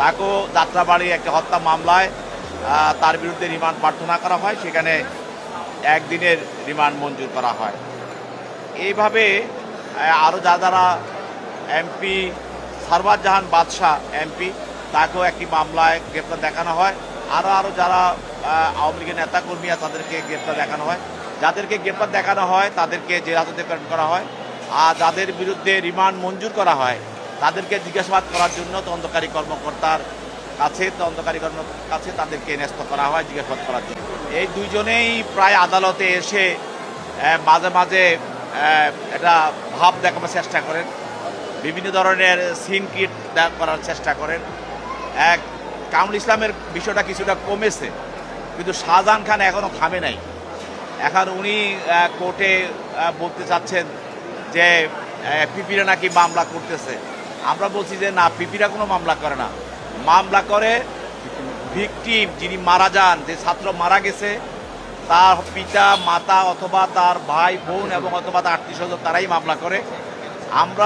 তাকেও যাত্রাবাড়ি একটা হত্যা মামলায় তার বিরুদ্ধে রিমান্ড প্রার্থনা করা হয়, সেখানে একদিনের রিমান্ড মঞ্জুর করা হয়। এইভাবে আরও যারা এমপি সারওয়ার জাহান বাদশাহ এমপি, তাকেও একটি মামলায় গ্রেপ্তার দেখানো হয়। আরও যারা আওয়ামী লীগের নেতাকর্মী আছে তাদেরকে গ্রেপ্তার দেখানো হয়। যাদেরকে গ্রেপ্তার দেখানো হয় তাদেরকে জেল হাজতে প্রেরণ করা হয়, আর যাদের বিরুদ্ধে রিমান্ড মঞ্জুর করা হয় তাদেরকে জিজ্ঞাসাবাদ করার জন্য তদন্তকারী কর্মকর্তার কাছে তাদেরকে ন্যস্ত করা হয় জিজ্ঞাসাবাদ করার জন্য। এই দুইজনেই প্রায় আদালতে এসে মাঝে মাঝে একটা ভাব দেখানোর চেষ্টা করেন, বিভিন্ন ধরনের সিন ক্রিয়েট করার চেষ্টা করেন। কামরুল ইসলামের বিষয়টা কিছুটা কমেছে, কিন্তু শাহজাহান খান এখনও থামে নাই। এখন উনি কোর্টে বলতে চাচ্ছেন যে পিপিরা নাকি মামলা করতেছে। আমরা বলছি যে না, পিপিরা কোনো মামলা করে না, মামলা করে ভিকটিম, যিনি মারা যান, যে ছাত্র মারা গেছে তার পিতা মাতা অথবা তার ভাই বোন এবং অথবা তার আত্মীয় স্বজন, তারাই মামলা করে। আমরা